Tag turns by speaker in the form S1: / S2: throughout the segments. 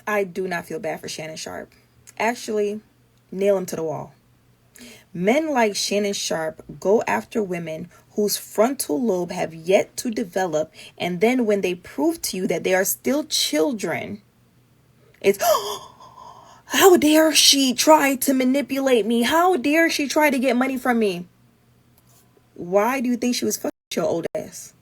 S1: I do not feel bad for Shannon Sharpe. Actually, nail him to the wall. Men like Shannon Sharpe go after women whose frontal lobe have yet to develop, and then when they prove to you that they are still children, it's, how dare she try to manipulate me? How dare she try to get money from me? Why do you think she was fucking your old ass?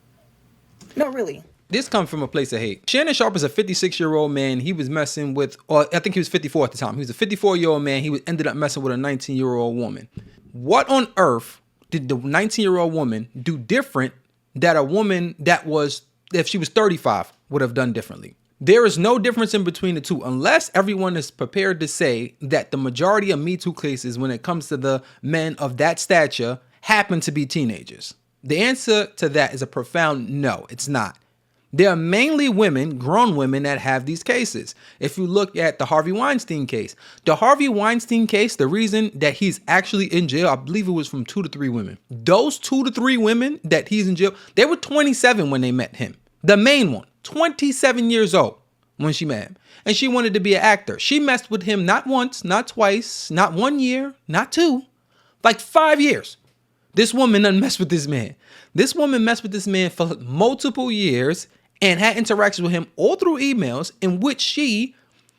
S1: No, really.
S2: This comes from a place of hate. Shannon Sharpe is a 56-year-old man. He was messing with, or I think he was 54 at the time. He was a 54-year-old man. He ended up messing with a 19-year-old woman. What on earth did the 19-year-old woman do different that a woman that was, if she was 35, would have done differently? There is no difference in between the two, unless everyone is prepared to say that the majority of Me Too cases, when it comes to the men of that stature, happen to be teenagers. The answer to that is a profound no, it's not. There are mainly women, grown women, that have these cases. If you look at the Harvey Weinstein case, the reason that he's actually in jail, I believe it was from 2 to 3 women. Those 2 to 3 women that he's in jail, they were 27 when they met him. The main one, 27 years old when she met him. And she wanted to be an actor. She messed with him not once, not twice, not 1 year, not 2, like 5 years. This woman done messed with this man. This woman messed with this man for multiple years and had interactions with him all through emails in which she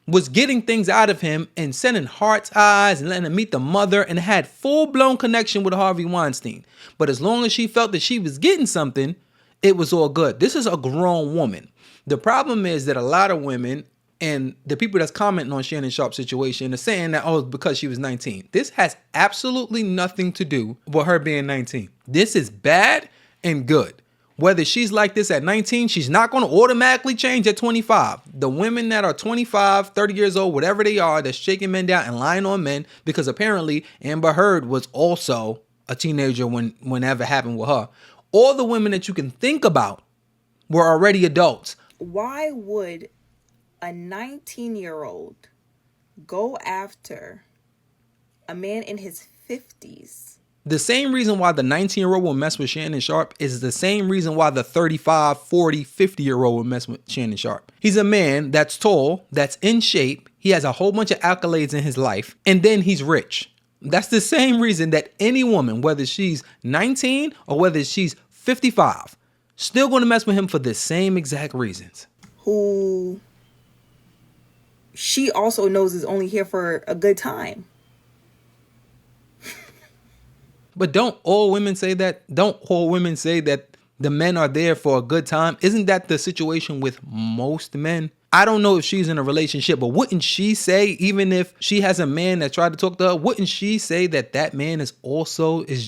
S2: was getting things out of him and sending heart's eyes and letting him meet the mother and had full-blown connection with Harvey Weinstein. But as long as she felt that she was getting something, it was all good. This is a grown woman. The problem is that a lot of women and the people that's commenting on Shannon Sharpe's situation are saying that, oh, it's because she was 19. This has absolutely nothing to do with her being 19. This is bad and good. Whether she's like this at 19, she's not going to automatically change at 25. The women that are 25, 30 years old, whatever they are, that's shaking men down and lying on men, because apparently Amber Heard was also a teenager whenever it happened with her. All the women that you can think about were already adults.
S1: Why would a 19-year-old go after a man in his 50s?
S2: The same reason why the 19-year-old will mess with Shannon Sharpe is the same reason why the 35, 40, 50-year-old will mess with Shannon Sharpe. He's a man that's tall, that's in shape, he has a whole bunch of accolades in his life, and then he's rich. That's the same reason that any woman, whether she's 19 or whether she's 55, still going to mess with him for the same exact reasons.
S1: Who she also knows is only here for a good time.
S2: But don't all women say that? Don't all women say that the men are there for a good time? Isn't that the situation with most men? I don't know if she's in a relationship, but wouldn't she say, even if she has a man that tried to talk to her, wouldn't she say that that man is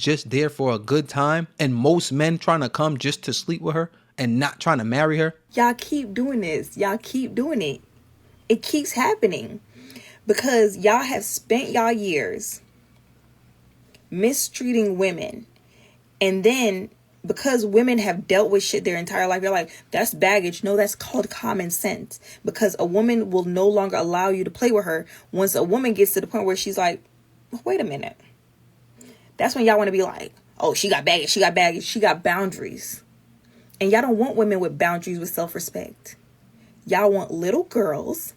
S2: just there for a good time? And most men trying to come just to sleep with her and not trying to marry her?
S1: Y'all keep doing this. Y'all keep doing it. It keeps happening because y'all have spent y'all years mistreating women, and then because women have dealt with shit their entire life, you're like, that's baggage. No, that's called common sense, because a woman will no longer allow you to play with her once a woman gets to the point where she's like, wait a minute. That's when y'all want to be like, oh, she got baggage, she got boundaries. And y'all don't want women with boundaries, with self-respect. Y'all want little girls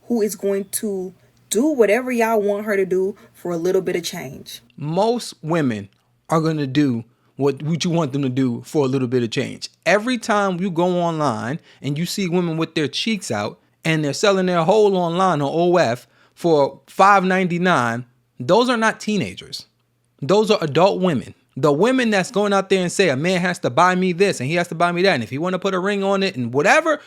S1: who is going to do whatever y'all want her to do for a little bit of change.
S2: Most women are going to do what you want them to do for a little bit of change. Every time you go online and you see women with their cheeks out and they're selling their whole online on OF for $5.99, those are not teenagers. Those are adult women. The women that's going out there and say a man has to buy me this and he has to buy me that, and if he want to put a ring on it and whatever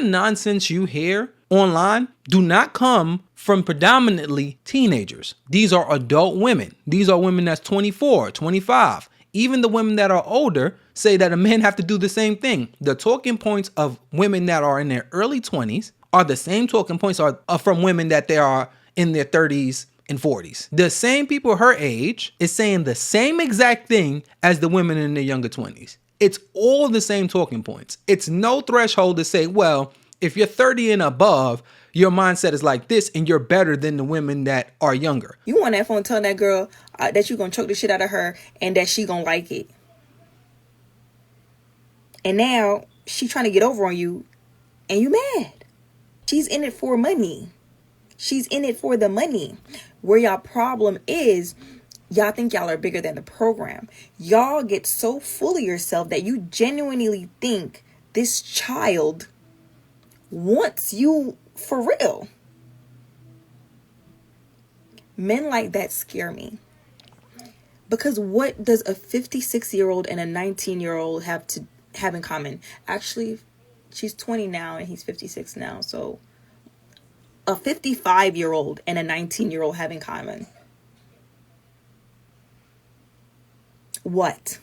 S2: nonsense you hear online, do not come from predominantly teenagers. These are adult women. These are women that's 24, 25. Even the women that are older say that a man have to do the same thing. The talking points of women that are in their early 20s are the same talking points are from women that they are in their 30s and 40s. The same people her age is saying the same exact thing as the women in their younger 20s. It's all the same talking points. It's no threshold to say, well, if you're 30 and above, your mindset is like this and you're better than the women that are younger.
S1: You on that phone telling that girl that you're going to choke the shit out of her and that she going to like it. And now she trying to get over on you and you mad. She's in it for money. She's in it for the money. Where y'all problem is, y'all think y'all are bigger than the program. Y'all get so full of yourself that you genuinely think this child wants you for real. Men like that scare me. Because what does a 56-year-old and a 19-year-old have in common? Actually, she's 20 now and he's 56 now. So a 55-year-old and a 19-year-old have in common what?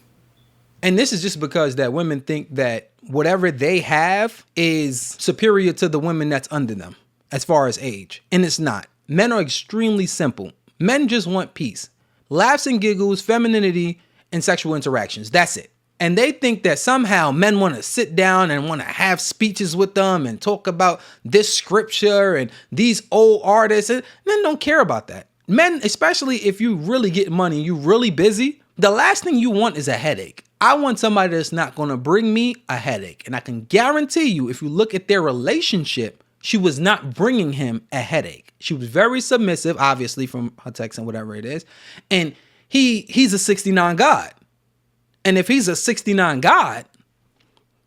S2: And this is just because that women think that whatever they have is superior to the women that's under them as far as age. And it's not. Men are extremely simple. Men just want peace, laughs and giggles, femininity, and sexual interactions. That's it. And they think that somehow men want to sit down and want to have speeches with them and talk about this scripture and these old artists. And men don't care about that. Men, especially if you really get money, you really busy, the last thing you want is a headache. I want somebody that's not going to bring me a headache. And I can guarantee you, if you look at their relationship, she was not bringing him a headache. She was very submissive, obviously, from her text and whatever it is. And he's a 69 God. And if he's a 69 God,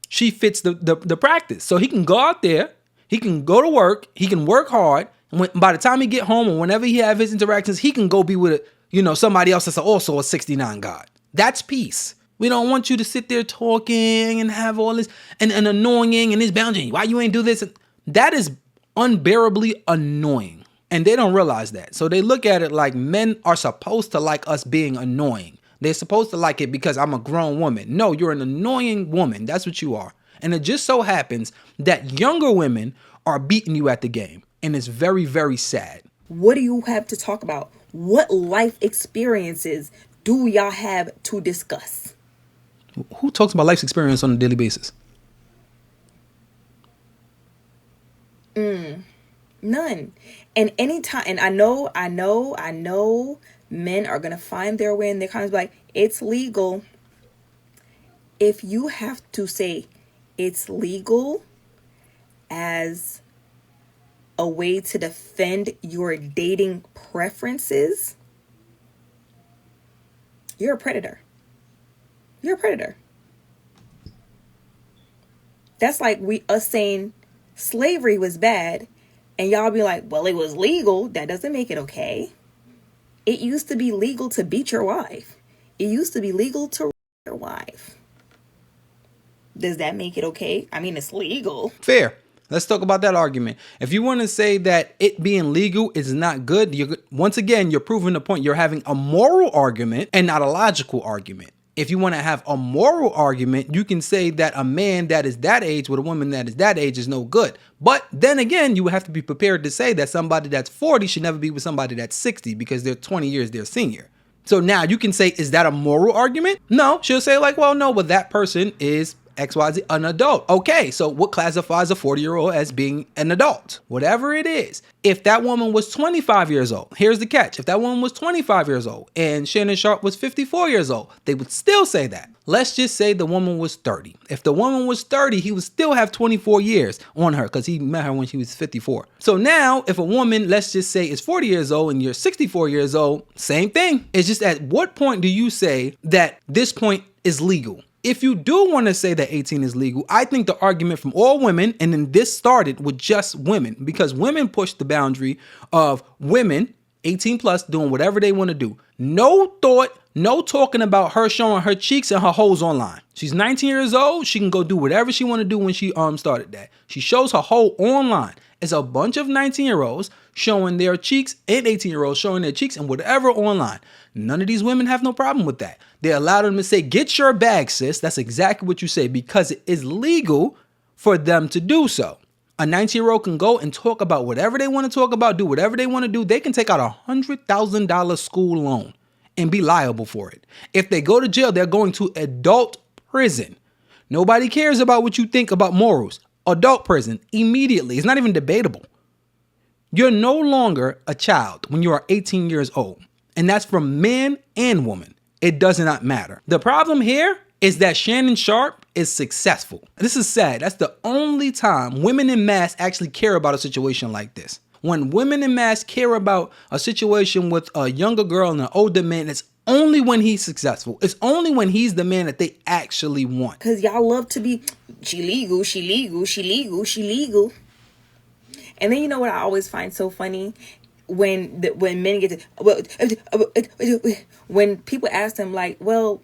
S2: she fits the practice. So he can go out there, he can go to work, he can work hard. And by the time he get home or whenever he have his interactions, he can go be with somebody else that's also a 69 God. That's peace. We don't want you to sit there talking and have all this and annoying and this boundary. Why you ain't do this? That is unbearably annoying. And they don't realize that. So they look at it like men are supposed to like us being annoying. They're supposed to like it because I'm a grown woman. No, you're an annoying woman. That's what you are. And it just so happens that younger women are beating you at the game. And it's very, very sad.
S1: What do you have to talk about? What life experiences do y'all have to discuss?
S2: Who talks about life's experience on a daily basis?
S1: None. And anytime, and I know men are going to find their way in their comments like, it's legal. If you have to say it's legal as a way to defend your dating preferences, you're a predator. You're a predator. That's like us saying slavery was bad and y'all be like, well, it was legal. That doesn't make it okay. It used to be legal to beat your wife. It used to be legal to rape your wife. Does that make it okay? I mean, it's legal.
S2: Fair. Let's talk about that argument. If you want to say that it being legal is not good, once again, you're proving the point. You're having a moral argument and not a logical argument. If you want to have a moral argument, you can say that a man that is that age with a woman that is that age is no good. But then again, you would have to be prepared to say that somebody that's 40 should never be with somebody that's 60 because they're 20 years their senior. So now you can say, is that a moral argument? No, she'll say like, well, no, but that person is XYZ, an adult. Okay, so what classifies a 40-year-old as being an adult? Whatever it is. If that woman was 25 years old, here's the catch. If that woman was 25 years old and Shannon Sharpe was 54 years old, they would still say that. Let's just say the woman was 30. If the woman was 30, he would still have 24 years on her because he met her when she was 54. So now if a woman, let's just say is 40 years old and you're 64 years old, same thing. It's just at what point do you say that this point is legal? If you do want to say that 18 is legal, I think the argument from all women, and then this started with just women, because women pushed the boundary of women, 18 plus, doing whatever they want to do. No thought, no talking about her showing her cheeks and her hoes online. She's 19 years old. She can go do whatever she want to do when she started that. She shows her hole online. It's a bunch of 19-year-olds showing their cheeks and 18-year-olds showing their cheeks and whatever online. None of these women have no problem with that. They allow them to say, get your bag, sis. That's exactly what you say, because it is legal for them to do so. A 19-year-old can go and talk about whatever they want to talk about, do whatever they want to do. They can take out $100,000 school loan and be liable for it. If they go to jail, they're going to adult prison. Nobody cares about what you think about morals. Adult prison immediately. It's not even debatable. You're no longer a child when you are 18 years old. And that's from man and woman. It does not matter. The problem here is that Shannon Sharpe is successful. This is sad. That's the only time women in mass actually care about a situation like this. When women in mass care about a situation with a younger girl and an older man, it's only when he's successful. It's only when he's the man that they actually want.
S1: Because y'all love to be, she legal, she legal, she legal, she legal. And then you know what I always find so funny? When men get to, when people ask them like, well,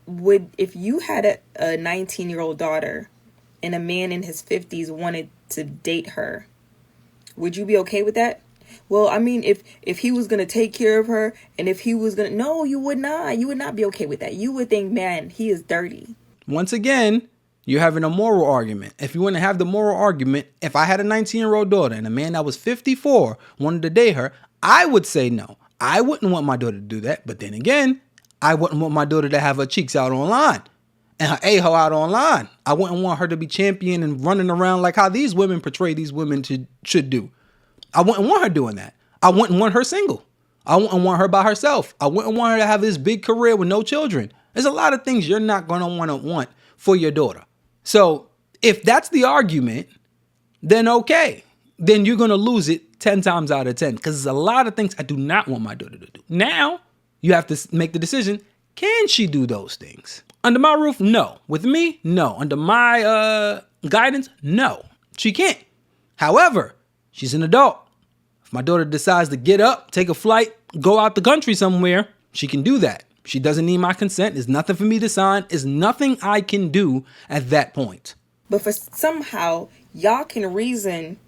S1: if you had a 19-year-old daughter and a man in his 50s wanted to date her, would you be okay with that? Well, I mean, if he was going to take care of her and if he was going to, no, you would not. You would not be okay with that. You would think, man, he is dirty.
S2: Once again, you're having a moral argument. If you want to have the moral argument, if I had a 19-year-old daughter and a man that was 54 wanted to date her, I would say no. I wouldn't want my daughter to do that. But then again, I wouldn't want my daughter to have her cheeks out online and her a-hole out online. I wouldn't want her to be champion and running around like how these women portray these women should do. I wouldn't want her doing that. I wouldn't want her single. I wouldn't want her by herself. I wouldn't want her to have this big career with no children. There's a lot of things you're not going to want for your daughter. So if that's the argument, then okay. Then you're going to lose it 10 times out of 10 because there's a lot of things I do not want my daughter to do. Now, you have to make the decision, can she do those things? Under my roof, no. With me, no. Under my guidance, no. She can't. However, she's an adult. If my daughter decides to get up, take a flight, go out the country somewhere, she can do that. She doesn't need my consent. There's nothing for me to sign. There's nothing I can do at that point.
S1: But for somehow, y'all can reason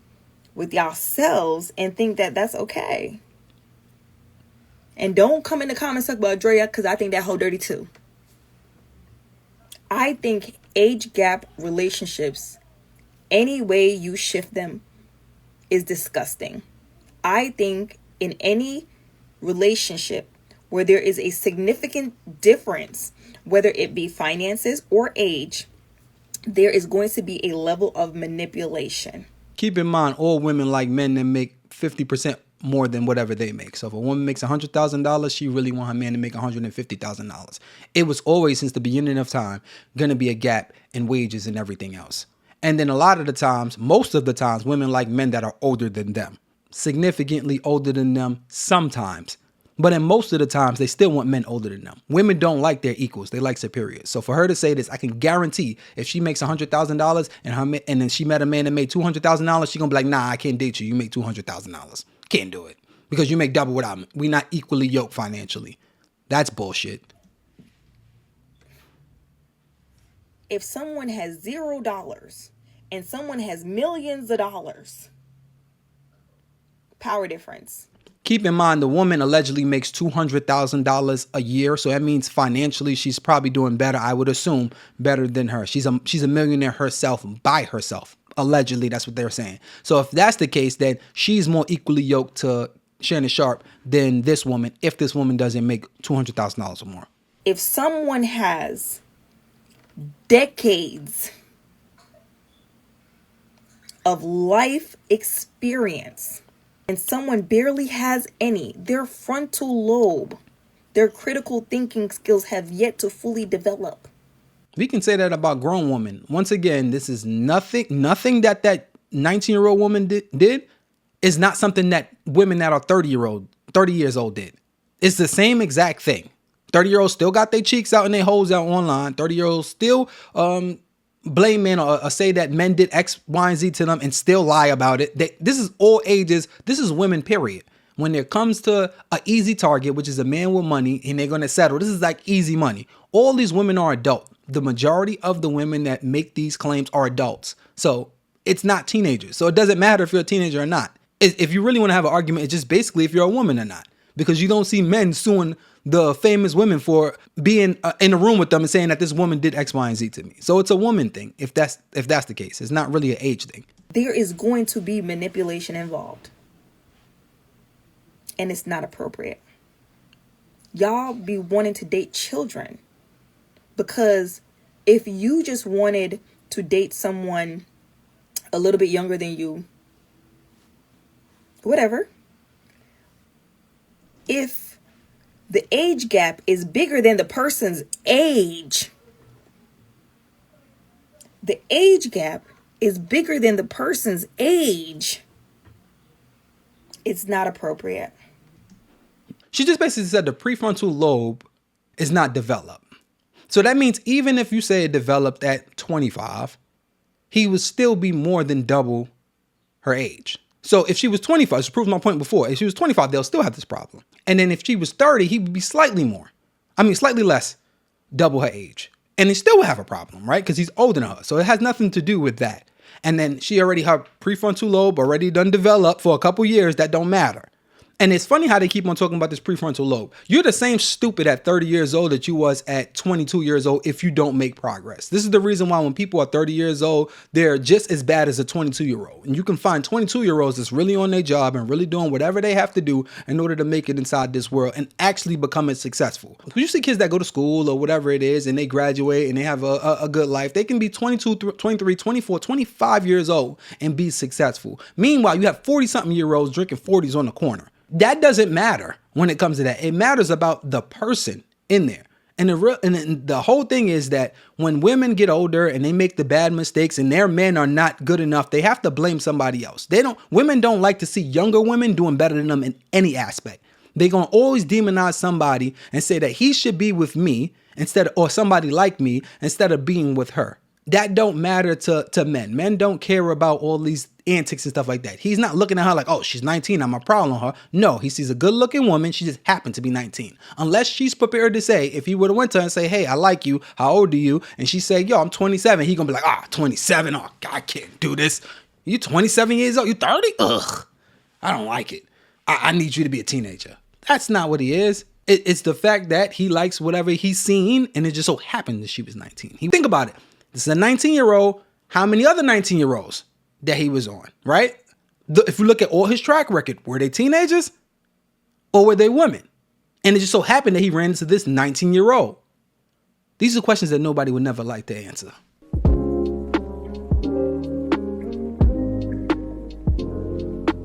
S1: with yourselves and think that that's okay. And don't come in the comments talk about Drea, because I think that whole dirty too. I think age gap relationships, any way you shift them, is disgusting. I think in any relationship where there is a significant difference, whether it be finances or age, there is going to be a level of manipulation.
S2: Keep in mind, all women like men that make 50% more than whatever they make. So if a woman makes $100,000, she really want her man to make $150,000. It was always, since the beginning of time, going to be a gap in wages and everything else. And then a lot of the times, most of the times, women like men that are older than them, significantly older than them sometimes. But in most of the times, they still want men older than them. Women don't like their equals. They like superiors. So for her to say this, I can guarantee if she makes $100,000 and then she met a man that made $200,000, she's going to be like, nah, I can't date you. You make $200,000. Can't do it because you make double what I make. We're not equally yoked financially. That's bullshit.
S1: If someone has $0 and someone has millions of dollars, power difference.
S2: Keep in mind, the woman allegedly makes $200,000 a year. So that means financially, she's probably doing better. I would assume better than her. She's a millionaire herself by herself. Allegedly, that's what they're saying. So if that's the case, then she's more equally yoked to Shannon Sharpe than this woman if this woman doesn't make $200,000 or more.
S1: If someone has decades of life experience and someone barely has any, their frontal lobe, their critical thinking skills have yet to fully develop.
S2: We can say that about grown women. Once again, this is nothing that 19-year-old woman did is not something that women that are 30 years old did. It's the same exact thing. 30-year-olds still got their cheeks out and their hoes out online. 30-year-olds still blame men or say that men did X, Y, and Z to them and still lie about it. This is all ages. This is women, period. When it comes to an easy target, which is a man with money, and they're going to settle, this is like easy money. All these women are adult. The majority of the women that make these claims are adults. So it's not teenagers. So it doesn't matter if you're a teenager or not. If you really want to have an argument, it's just basically if you're a woman or not. Because you don't see men suing the famous women for being in a room with them and saying that this woman did X, Y, and Z to me. So it's a woman thing if that's the case. It's not really an age thing.
S1: There is going to be manipulation involved. And it's not appropriate. Y'all be wanting to date children. Because if you just wanted to date someone a little bit younger than you, whatever. If the age gap is bigger than the person's age, the age gap is bigger than the person's age, it's not appropriate.
S2: She just basically said the prefrontal lobe is not developed. So that means even if you say it developed at 25, he would still be more than double her age. So if she was 25, she proved my point before. If she was 25, they'll still have this problem. And then if she was 30, he would be slightly less, double her age. And he still would have a problem, right? Because he's older than her. So it has nothing to do with that. And then her prefrontal lobe already done developed for a couple years. That don't matter. And it's funny how they keep on talking about this prefrontal lobe. You're the same stupid at 30 years old that you was at 22 years old if you don't make progress. This is the reason why when people are 30 years old, they're just as bad as a 22-year-old. And you can find 22-year-olds that's really on their job and really doing whatever they have to do in order to make it inside this world and actually becoming successful. You see kids that go to school or whatever it is and they graduate and they have a good life. They can be 22, 23, 24, 25 years old and be successful. Meanwhile, you have 40-something-year-olds drinking 40s on the corner. That doesn't matter when it comes to that. It matters about the person in there. And the whole thing is that when women get older and they make the bad mistakes and their men are not good enough, they have to blame somebody else. Women don't like to see younger women doing better than them in any aspect. They're going to always demonize somebody and say that he should be with me or somebody like me instead of being with her. That don't matter to men. Men don't care about all these antics and stuff like that. He's not looking at her like, oh, she's 19, I'm a problem on her. No, he sees a good looking woman. She just happened to be 19. Unless she's prepared to say, if he would have went to her and say, hey, I like you. How old are you? And she said, yo, I'm 27. He gonna be like, 27. Oh, God, I can't do this. You 27 years old? You 30? Ugh, I don't like it. I need you to be a teenager. That's not what he is. It's the fact that he likes whatever he's seen. And it just so happened that she was 19. Think about it. This is a 19-year-old. How many other 19-year-olds that he was on, right? If you look at all his track record, were they teenagers or were they women? And it just so happened that he ran into this 19-year-old. These are questions that nobody would never like to answer.